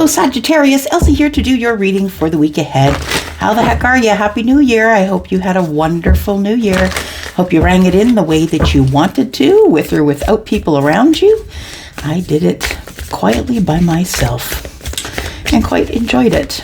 Sagittarius, Elsie here to do your reading for the week ahead. How the heck are you? Happy New Year. I hope you had a wonderful New Year. Hope you rang it in the way that you wanted to, with or without people around you. I did it quietly by myself and quite enjoyed it.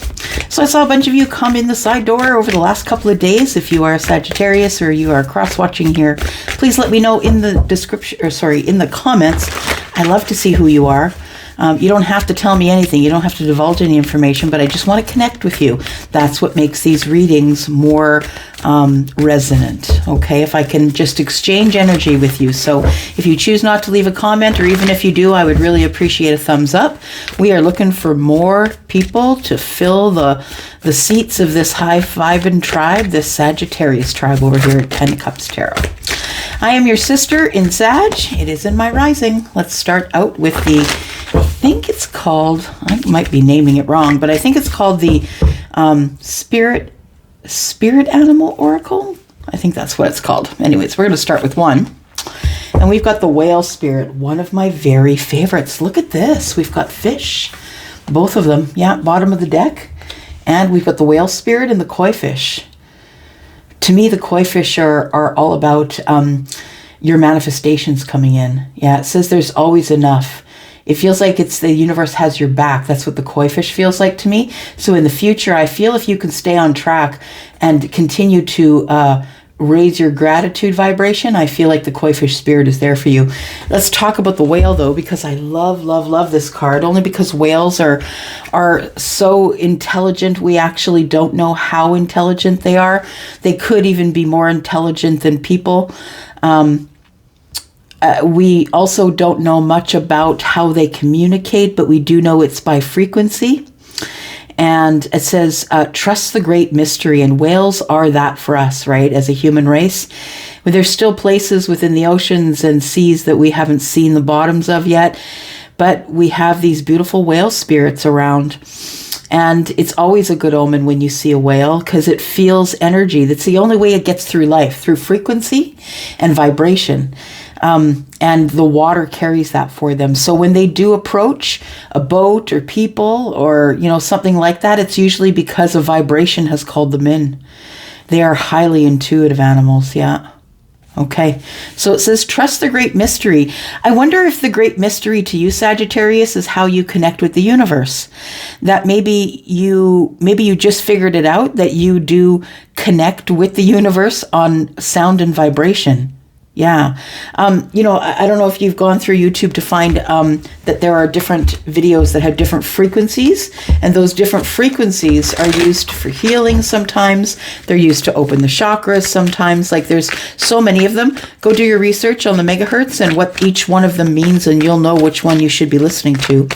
So I saw a bunch of you come in the side door over the last couple of days. If you are a Sagittarius or you are cross-watching here, please let me know in the description, in the comments. I love to see who you are. You don't have to tell me anything. You don't have to divulge any information, but I just want to connect with you. That's what makes these readings more resonant, okay? If I can just exchange energy with you. So if you choose not to leave a comment, or even if you do, I would really appreciate a thumbs up. We are looking for more people to fill the seats of this high-vibing tribe, this Sagittarius tribe over here at 10 Cups Tarot. I am your sister in Sag. It is in my rising. Let's start out with the, I think it's called, I might be naming it wrong, but I think it's called the Spirit Animal Oracle. I think that's what it's called. Anyways, we're going to start with one. And we've got the Whale Spirit, one of my very favorites. Look at this. We've got fish, both of them. Yeah, bottom of the deck. And we've got the Whale Spirit and the Koi Fish. To me, the Koi Fish are all about your manifestations coming in. Yeah, it says there's always enough. It feels like it's the universe has your back. That's what the Koi Fish feels like to me. So in the future, I feel if you can stay on track and continue to raise your gratitude vibration, I feel like the Koi Fish Spirit is there for you. Let's talk about the whale, though, because I love this card, only because whales are so intelligent. We actually don't know how intelligent they are. They could even be more intelligent than people. We also don't know much about how they communicate, but we do know it's by frequency. And it says, trust the great mystery. And whales are that for us, right? As a human race. But there's still places within the oceans and seas that we haven't seen the bottoms of yet. But we have these beautiful whale spirits around. And it's always a good omen when you see a whale, because it feels energy. That's the only way it gets through life, through frequency and vibration. And the water carries that for them. So when they do approach a boat or people or, something like that, it's usually because a vibration has called them in. They are highly intuitive animals. Yeah. Okay. So it says, trust the great mystery. I wonder if the great mystery to you, Sagittarius, is how you connect with the universe. That maybe you just figured it out, that you do connect with the universe on sound and vibration. Yeah. I don't know if you've gone through YouTube to find that there are different videos that have different frequencies, and those different frequencies are used for healing sometimes. They're used to open the chakras sometimes. Like, there's so many of them. Go do your research on the megahertz and what each one of them means, and you'll know which one you should be listening to.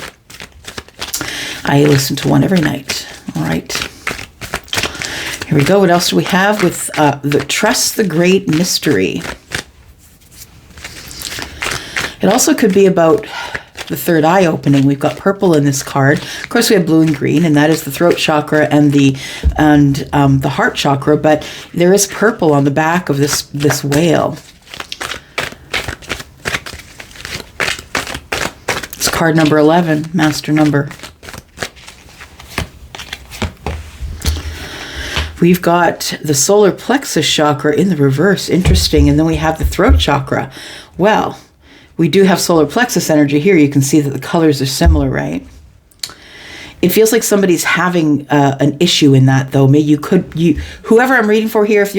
I listen to one every night. All right. Here we go. What else do we have with the Trust the Great Mystery? It also could be about the third eye opening. We've got purple in this card. Of course, we have blue and green, and that is the throat chakra and the heart chakra. But there is purple on the back of this whale. It's card number 11, master number. We've got the solar plexus chakra in the reverse. Interesting. And then we have the throat chakra. Well, we do have solar plexus energy here. You can see that the colors are similar, right? It feels like somebody's having an issue in that, though. Maybe whoever I'm reading for here, if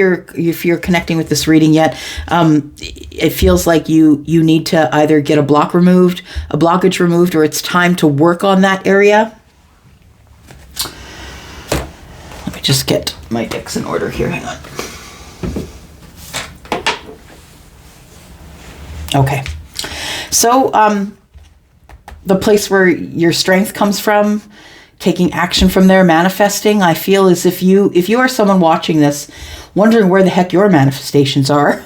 you're connecting with this reading yet, it feels like you need to either get a blockage removed, or it's time to work on that area. Let me just get my decks in order here. Hang on. Okay. So the place where your strength comes from, taking action from there, manifesting, I feel as if you are someone watching this, wondering where the heck your manifestations are,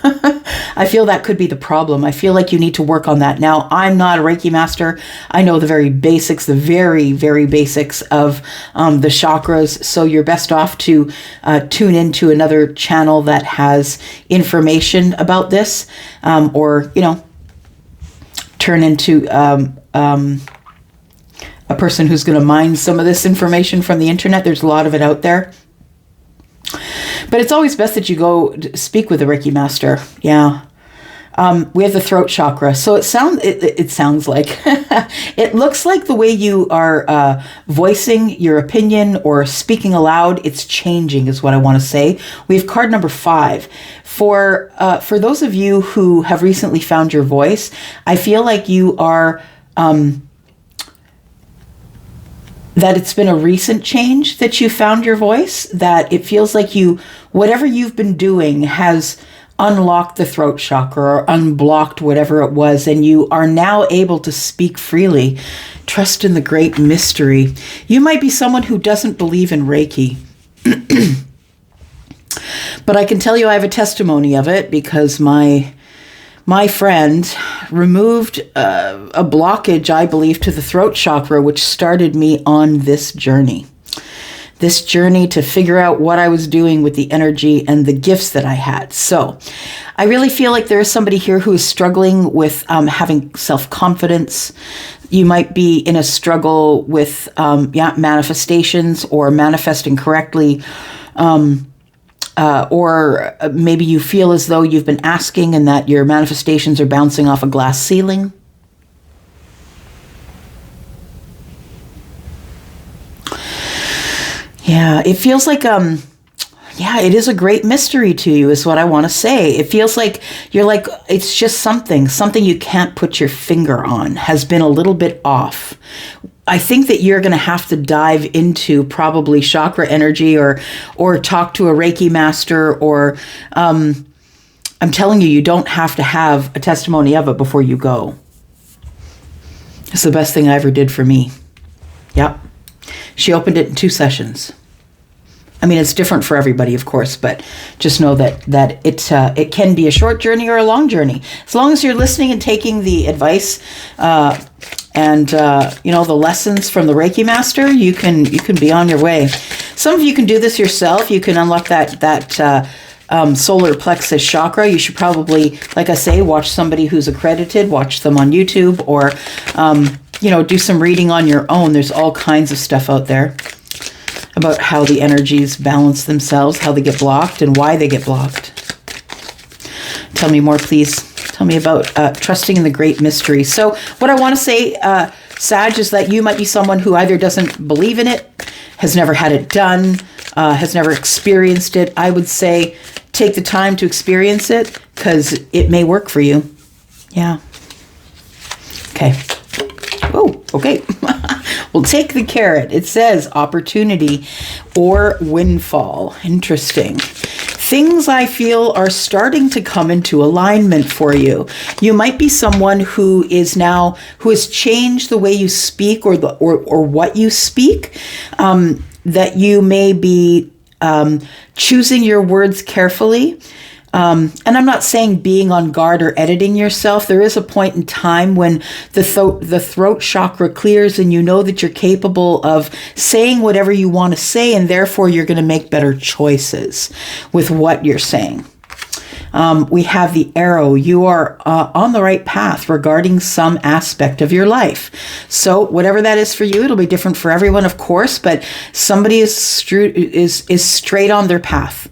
I feel that could be the problem. I feel like you need to work on that. Now, I'm not a Reiki master. I know the very basics, the very, very basics of the chakras. So you're best off to tune into another channel that has information about this, or, turn into a person who's going to mine some of this information from the internet. There's a lot of it out there. But it's always best that you go speak with a Reiki master. Yeah. We have the throat chakra. So it sounds like, it looks like the way you are voicing your opinion or speaking aloud, it's changing is what I want to say. We have card number 5. For those of you who have recently found your voice, I feel like you are, that it's been a recent change that you found your voice, that it feels like whatever you've been doing has unlocked the throat chakra or unblocked whatever it was, and you are now able to speak freely. Trust in the great mystery. You might be someone who doesn't believe in Reiki, but I can tell you I have a testimony of it because my friend removed a blockage, I believe, to the throat chakra, which started me on this journey. This journey to figure out what I was doing with the energy and the gifts that I had. So I really feel like there is somebody here who is struggling with having self-confidence. You might be in a struggle with manifestations or manifesting correctly. Or maybe you feel as though you've been asking and that your manifestations are bouncing off a glass ceiling. Yeah, it feels like, it is a great mystery to you is what I want to say. It feels like you're like, it's just something you can't put your finger on has been a little bit off. I think that you're going to have to dive into probably chakra energy or talk to a Reiki master or, I'm telling you, you don't have to have a testimony of it before you go. It's the best thing I ever did for me. Yep. She opened it in 2 sessions. I mean, it's different for everybody, of course, but just know that it can be a short journey or a long journey. As long as you're listening and taking the advice and the lessons from the Reiki master, you can be on your way. Some of you can do this yourself. You can unlock that solar plexus chakra. You should probably, like I say, watch somebody who's accredited, watch them on YouTube, or do some reading on your own. There's all kinds of stuff out there about how the energies balance themselves, how they get blocked, and why they get blocked. Tell me more, please. Tell me about trusting in the great mystery. So what I want to say, Sag, is that you might be someone who either doesn't believe in it, has never had it done, has never experienced it. I would say take the time to experience it because it may work for you. Yeah. Okay. Oh, okay. We'll take the carrot. It says opportunity or windfall. Interesting. Things I feel are starting to come into alignment for you. You might be someone who has changed the way you speak or what you speak. That you may be choosing your words carefully. And I'm not saying being on guard or editing yourself. There is a point in time when the throat chakra clears and you know that you're capable of saying whatever you want to say, and therefore you're going to make better choices with what you're saying. We have the arrow. You are on the right path regarding some aspect of your life. So whatever that is for you, it'll be different for everyone, of course, but somebody is straight on their path.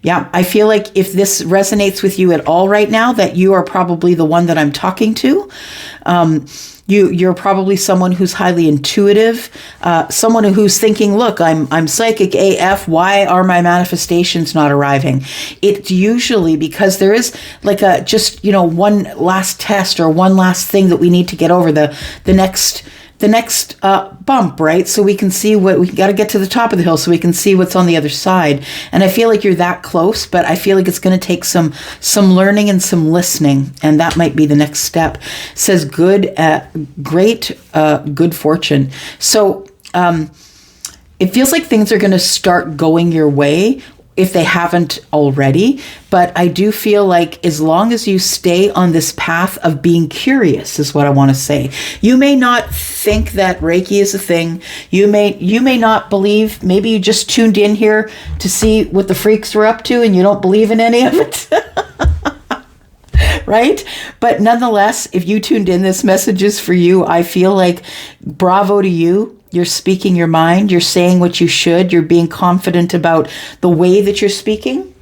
Yeah, I feel like if this resonates with you at all right now, that you are probably the one that I'm talking to. You're probably someone who's highly intuitive, someone who's thinking, look, I'm psychic AF. Why are my manifestations not arriving? It's usually because there is like one last test or one last thing that we need to get over the next bump, right? So we can see we got to get to the top of the hill so we can see what's on the other side. And I feel like you're that close, but I feel like it's going to take some learning and some listening. And that might be the next step. It says good fortune. So it feels like things are going to start going your way if they haven't already. But I do feel like as long as you stay on this path of being curious is what I want to say. You may not think that Reiki is a thing. You may not believe, maybe you just tuned in here to see what the freaks were up to and you don't believe in any of it. right? But nonetheless, if you tuned in, this message is for you. I feel like bravo to you. You're speaking your mind. You're saying what you should. You're being confident about the way that you're speaking.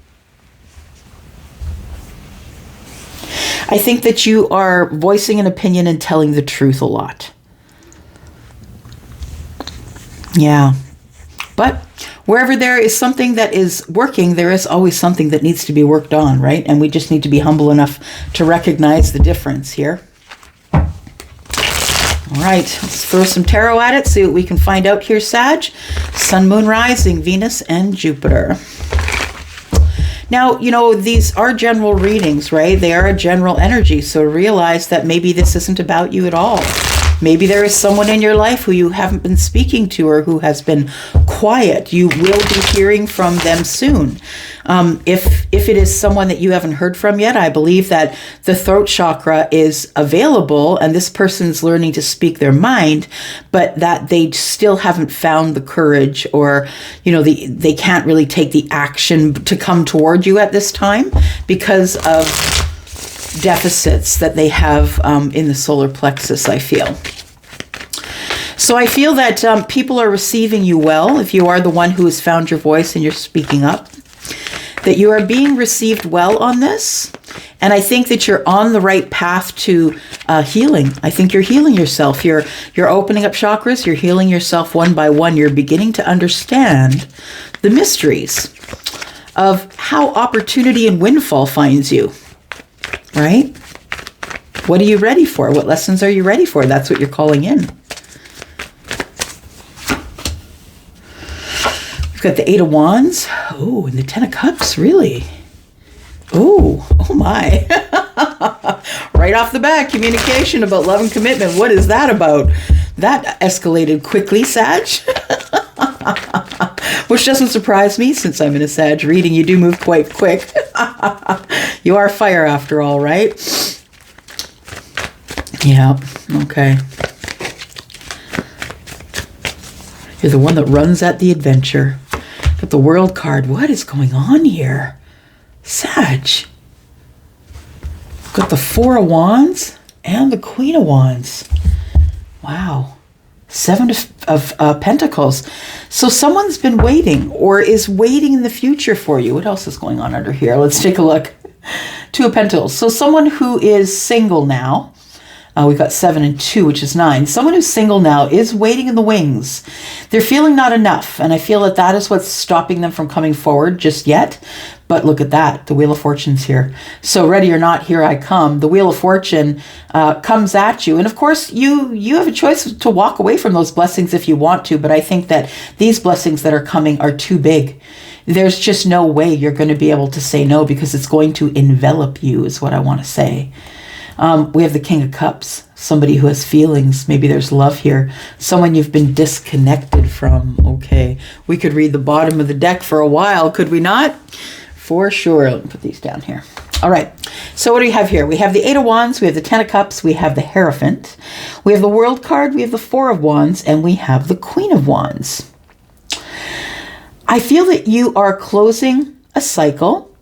I think that you are voicing an opinion and telling the truth a lot. Yeah. But wherever there is something that is working, there is always something that needs to be worked on, right? And we just need to be humble enough to recognize the difference here. All right, let's throw some tarot at it, see what we can find out here, Sag. Sun, Moon, Rising, Venus, and Jupiter. Now, you know, these are general readings, right? They are a general energy, so realize that maybe this isn't about you at all. Maybe there is someone in your life who you haven't been speaking to or who has been quiet. You will be hearing from them soon. If it is someone that you haven't heard from yet, I believe that the throat chakra is available and this person's learning to speak their mind, but that they still haven't found the courage, or, you know, they can't really take the action to come toward you at this time because of deficits that they have in the solar plexus, I feel. So I feel that people are receiving you well. If you are the one who has found your voice and you're speaking up, that you are being received well on this. And I think that you're on the right path to healing. I think you're healing yourself. You're opening up chakras. You're healing yourself one by one. You're beginning to understand the mysteries of how opportunity and windfall finds you. Right? What are you ready for? What lessons are you ready for? That's what you're calling in. We've got the Eight of Wands. Oh, and the Ten of Cups, really? Oh my. Right off the bat, communication about love and commitment. What is that about? That escalated quickly, Sag. Which doesn't surprise me since I'm in a Sag reading. You do move quite quick. You are fire after all, right? Yeah, okay. You're the one that runs at the adventure. Got the World card. What is going on here? Sag. Got the Four of Wands and the Queen of Wands. Wow. Seven of Pentacles. So someone's been waiting or is waiting in the future for you. What else is going on under here? Let's take a look. Two of Pentacles. So someone who is single now. We've got 7 and 2, which is 9. Someone who's single now is waiting in the wings. They're feeling not enough. And I feel that that is what's stopping them from coming forward just yet. But look at that. The Wheel of Fortune's here. So ready or not, here I come. The Wheel of Fortune comes at you. And of course, you have a choice to walk away from those blessings if you want to. But I think that these blessings that are coming are too big. There's just no way you're going to be able to say no, because it's going to envelop you, is what I want to say. We have the King of Cups, somebody who has feelings. Maybe there's love here. Someone you've been disconnected from. Okay, we could read the bottom of the deck for a while, could we not? For sure. Let me put these down here. All right, so what do we have here? We have the Eight of Wands, we have the Ten of Cups, we have the Hierophant, we have the World card, we have the Four of Wands, and we have the Queen of Wands. I feel that you are closing a cycle,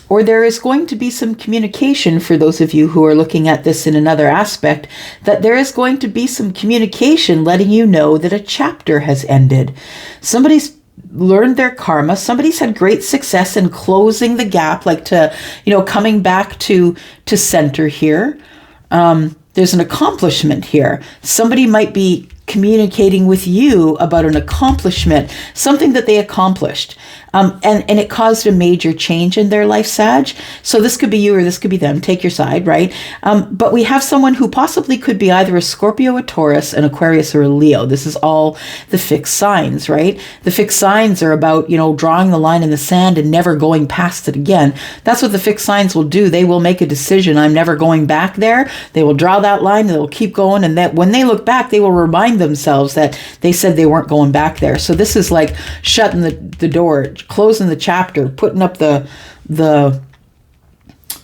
or there is going to be some communication for those of you who are looking at this in another aspect, that there is going to be some communication letting you know that a chapter has ended. Somebody's learned their karma. Somebody's had great success in closing the gap, like to, coming back to center here. There's an accomplishment here. Somebody might be communicating with you about an accomplishment, something that they accomplished. And it caused a major change in their life, Sag. So this could be you or this could be them. Take your side, right? But we have someone who possibly could be either a Scorpio, a Taurus, an Aquarius, or a Leo. This is all the fixed signs, right? The fixed signs are about, drawing the line in the sand and never going past it again. That's what the fixed signs will do. They will make a decision. I'm never going back there. They will draw that line. They will keep going. And that when they look back, they will remind themselves that they said they weren't going back there. So this is like shutting the door, closing the chapter, putting up the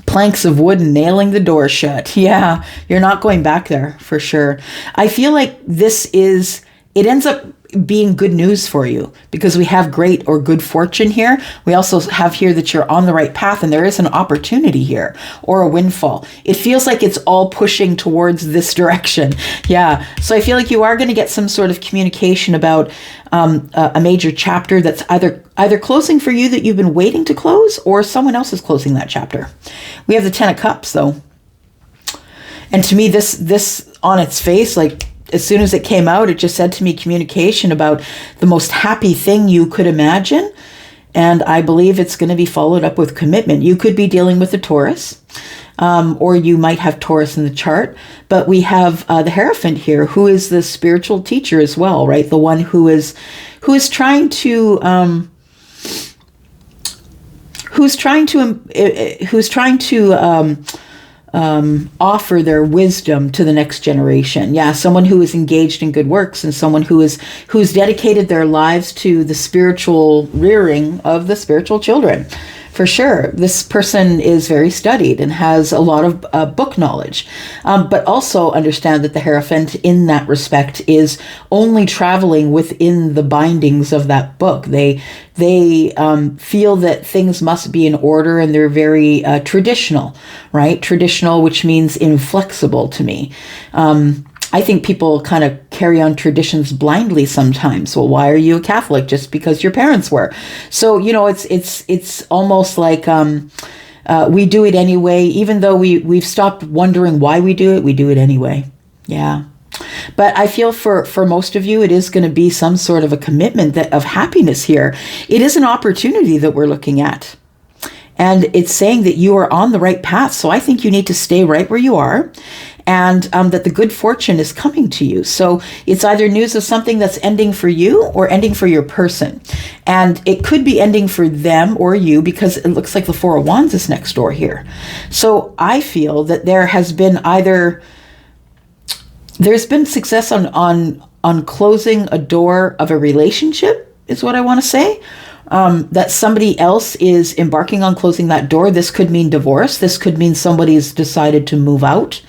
planks of wood and nailing the door shut. Yeah, you're not going back there for sure. I feel like it ends up being good news for you, because we have great or good fortune here. We also have here that you're on the right path and there is an opportunity here or a windfall. It feels like it's all pushing towards this direction. Yeah. So I feel like you are going to get some sort of communication about a major chapter that's either closing for you that you've been waiting to close, or someone else is closing that chapter. We have the 10 of Cups though. And to me, this on its face, like, as soon as it came out, it just said to me communication about the most happy thing you could imagine. And I believe it's going to be followed up with commitment. You could be dealing with a Taurus, or you might have Taurus in the chart. But we have the Hierophant here, who is the spiritual teacher as well, right? The one who is trying to offer their wisdom to the next generation. Yeah, someone who is engaged in good works, and someone who's dedicated their lives to the spiritual rearing of the spiritual children. For sure, this person is very studied and has a lot of book knowledge, but also understand that the Hierophant in that respect is only traveling within the bindings of that book. They feel that things must be in order, and they're very traditional, right? Traditional, which means inflexible to me. I think people kind of carry on traditions blindly sometimes. Well, why are you a Catholic? Just because your parents were. So, it's almost like we do it anyway. Even though we've stopped wondering why we do it anyway. Yeah. But I feel for most of you, it is going to be some sort of a commitment of happiness here. It is an opportunity that we're looking at. And it's saying that you are on the right path. So I think you need to stay right where you are, and that the good fortune is coming to you. So it's either news of something that's ending for you or ending for your person. And it could be ending for them or you, because it looks like the Four of Wands is next door here. So I feel that there's been success on closing a door of a relationship, is what I want to say. That somebody else is embarking on closing that door. This could mean divorce. This could mean somebody's decided to move out.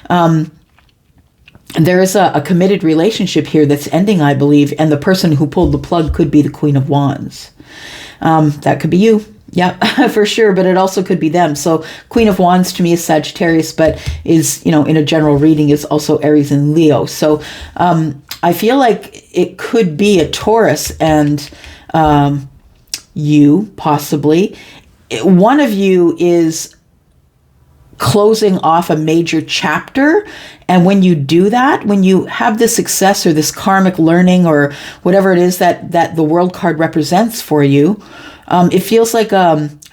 There is a committed relationship here that's ending, I believe, and the person who pulled the plug could be the Queen of Wands. That could be you. Yeah, for sure. But it also could be them. So Queen of Wands to me is Sagittarius, but is, in a general reading, is also Aries and Leo. So I feel like it could be a Taurus and you, possibly. One of you is closing off a major chapter. And when you do that, when you have this success or this karmic learning or whatever it is that the World card represents for you, it feels like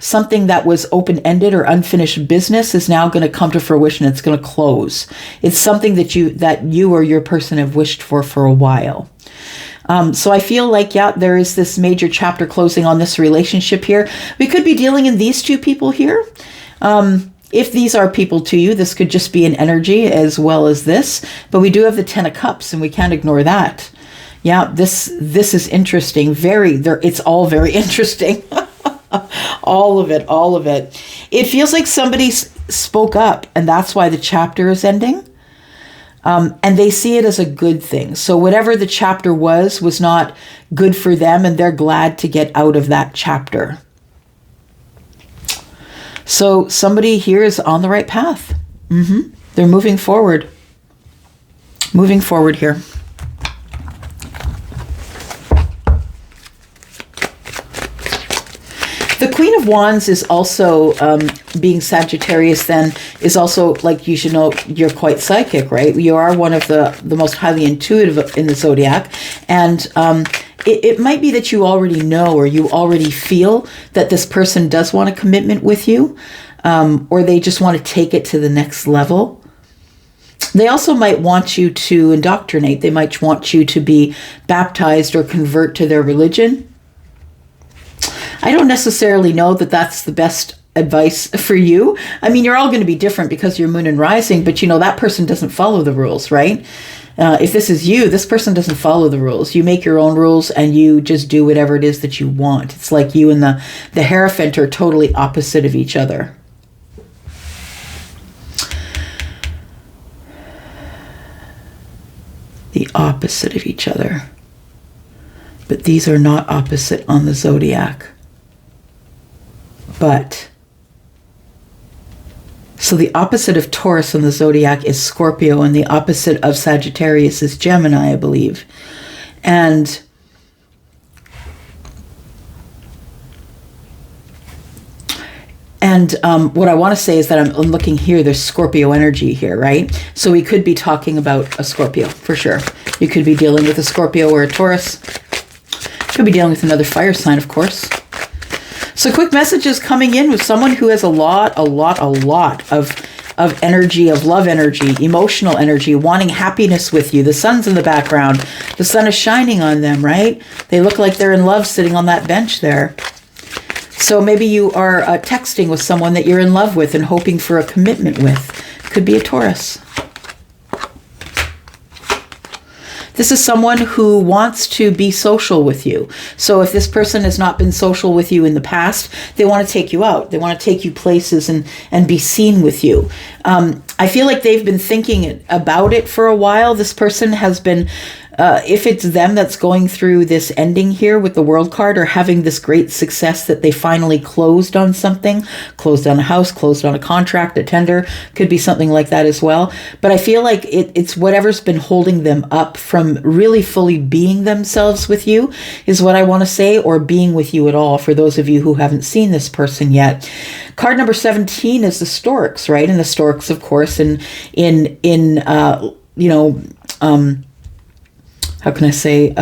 something that was open-ended or unfinished business is now going to come to fruition. It's going to close. It's something that you or your person have wished for a while. So I feel like, there is this major chapter closing on this relationship here. We could be dealing in these two people here. If these are people to you, this could just be an energy as well as this. But we do have the 10 of Cups, and we can't ignore that. Yeah, this is interesting. It's all very interesting. All of it. It feels like somebody spoke up, and that's why the chapter is ending. And they see it as a good thing. So whatever the chapter was not good for them, and they're glad to get out of that chapter. So somebody here is on the right path. They're moving forward. Moving forward here. The Queen of Wands is also, being Sagittarius then, is also, like, you should know, you're quite psychic, right? You are one of the most highly intuitive in the zodiac. And it might be that you already know, or you already feel that this person does want a commitment with you, or they just want to take it to the next level. They also might want you to indoctrinate. They might want you to be baptized or convert to their religion. I don't necessarily know that that's the best advice for you. I mean, you're all going to be different because you're moon and rising, but that person doesn't follow the rules, right? If this is you, this person doesn't follow the rules. You make your own rules and you just do whatever it is that you want. It's like you and the Hierophant are totally opposite of each other. The opposite of each other. but these are not opposite on the zodiac. But, so the opposite of Taurus on the zodiac is Scorpio, and the opposite of Sagittarius is Gemini, I believe. And what I want to say is that I'm looking here, there's Scorpio energy here, right? So we could be talking about a Scorpio, for sure. You could be dealing with a Scorpio or a Taurus. Could be dealing with another fire sign, of course. So quick messages coming in with someone who has a lot of energy, of love energy, emotional energy, wanting happiness with you. The sun's in the background. The sun is shining on them, right? They look like they're in love sitting on that bench there. So maybe you are texting with someone that you're in love with and hoping for a commitment with. Could be a Taurus. This is someone who wants to be social with you. So if this person has not been social with you in the past, they want to take you out. They want to take you places and be seen with you. I feel like they've been thinking about it for a while. This person has been, if it's them that's going through this ending here with the World card, or having this great success that they finally closed on something, closed on a house, closed on a contract, a tender, could be something like that as well. But I feel like it's whatever's been holding them up from really fully being themselves with you is what I want to say, or being with you at all, for those of you who haven't seen this person yet. Card number 17 is the Storks, right? And the Storks, of course, how can I say,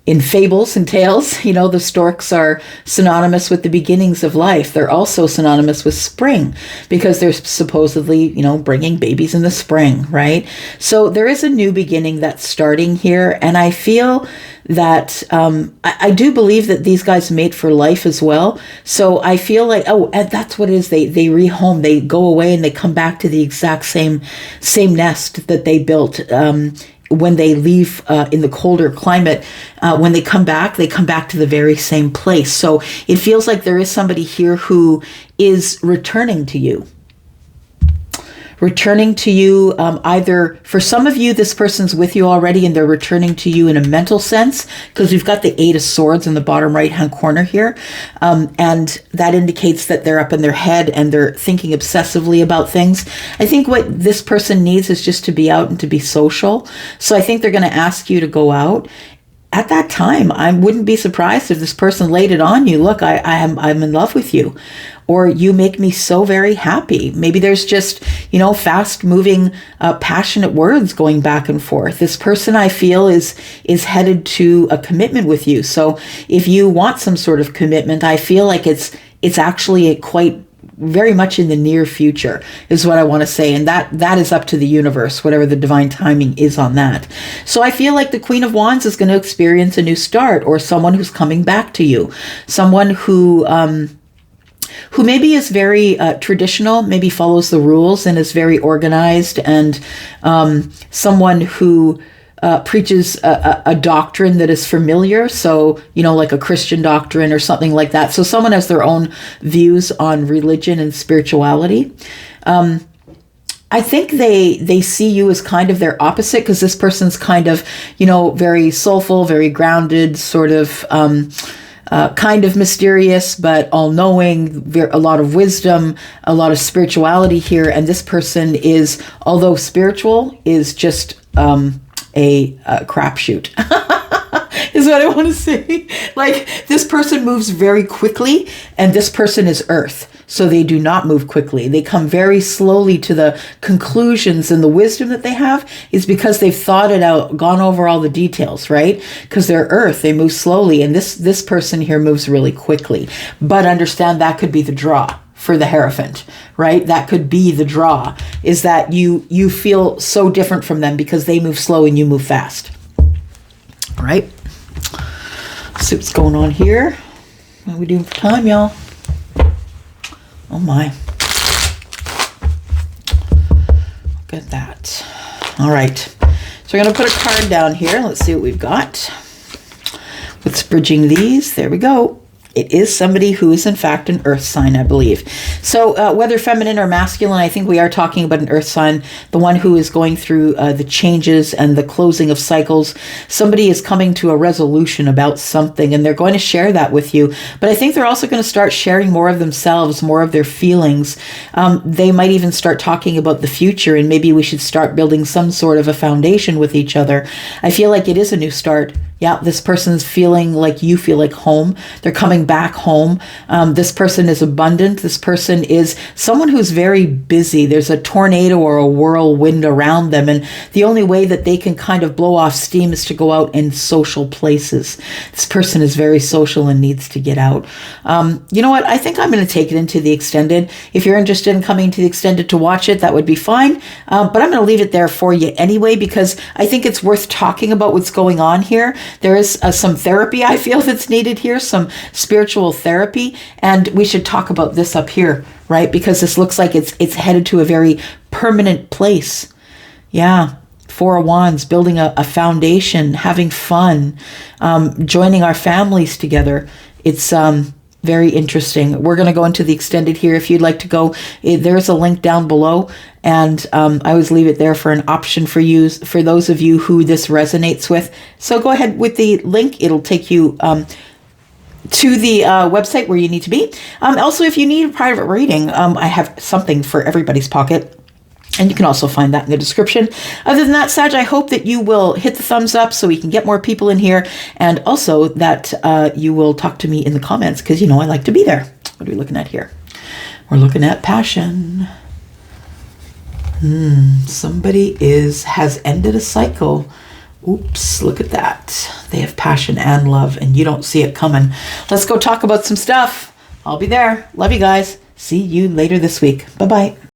in fables and tales, the storks are synonymous with the beginnings of life. They're also synonymous with spring, because they're supposedly, bringing babies in the spring, right? So there is a new beginning that's starting here. And I feel that, I do believe that these guys mate for life as well. So I feel like, and that's what it is. They rehome, they go away and they come back to the exact same nest that they built, when they leave in the colder climate. When they come back to the very same place. So it feels like there is somebody here who is returning to you. Either, for some of you, this person's with you already and they're returning to you in a mental sense, because we've got the 8 of Swords in the bottom right hand corner here. And that indicates that they're up in their head and they're thinking obsessively about things. I think what this person needs is just to be out and to be social. So I think they're going to ask you to go out. At that time, I wouldn't be surprised if this person laid it on you. Look, I'm in love with you, or you make me so very happy. Maybe there's just, fast moving, passionate words going back and forth. This person, I feel, is headed to a commitment with you. So if you want some sort of commitment, I feel like it's actually quite very much in the near future is what I want to say. And that is up to the universe, whatever the divine timing is on that. So I feel like the Queen of Wands is going to experience a new start, or someone who's coming back to you, someone who maybe is very traditional, maybe follows the rules and is very organized, and someone who preaches a doctrine that is familiar. So, like a Christian doctrine or something like that. So someone has their own views on religion and spirituality. I think they see you as kind of their opposite, because this person's kind of, very soulful, very grounded, sort of, kind of mysterious, but all-knowing, a lot of wisdom, a lot of spirituality here. And this person is, although spiritual, is just a crapshoot. Is what I want to say. Like, this person moves very quickly, and this person is earth. So they do not move quickly. They come very slowly to the conclusions, and the wisdom that they have is because they've thought it out, gone over all the details, right? Because they're earth, they move slowly, and this person here moves really quickly. But understand that could be the draw for the Hierophant, right? That could be the draw, is that you feel so different from them because they move slow and you move fast. All right. See what's going on here. What are we doing for time, y'all? Oh my. Look at that. All right. So we're going to put a card down here. Let's see what we've got. What's bridging these? There we go. It is somebody who is in fact an earth sign, I believe. So whether feminine or masculine, I think we are talking about an earth sign, the one who is going through the changes and the closing of cycles. Somebody is coming to a resolution about something, and they're going to share that with you. But I think they're also going to start sharing more of themselves, more of their feelings. They might even start talking about the future, and maybe we should start building some sort of a foundation with each other. I feel like it is a new start. Yeah, this person's feeling like you feel like home. They're coming back home. This person is abundant. This person is someone who's very busy. There's a tornado or a whirlwind around them. And the only way that they can kind of blow off steam is to go out in social places. This person is very social and needs to get out. You know what? I think I'm going to take it into the extended. If you're interested in coming to the extended to watch it, that would be fine. But I'm going to leave it there for you anyway, because I think it's worth talking about what's going on here. There is some therapy I feel that's needed here, some spiritual therapy, and we should talk about this up here, right? Because this looks like it's headed to a very permanent place. Yeah, Four of Wands, building a foundation, having fun, joining our families together. It's very interesting. We're going to go into the extended here. If you'd like to go, there's a link down below. And I always leave it there for an option for you, for those of you who this resonates with. So go ahead with the link. It'll take you to the website where you need to be. Also, if you need a private reading, I have something for everybody's pocket. And you can also find that in the description. Other than that, Sag, I hope that you will hit the thumbs up so we can get more people in here. And also that you will talk to me in the comments, because, you know, I like to be there. What are we looking at here? We're looking at passion. Somebody has ended a cycle. Oops, look at that. They have passion and love, and you don't see it coming. Let's go talk about some stuff. I'll be there. Love you guys. See you later this week. Bye-bye.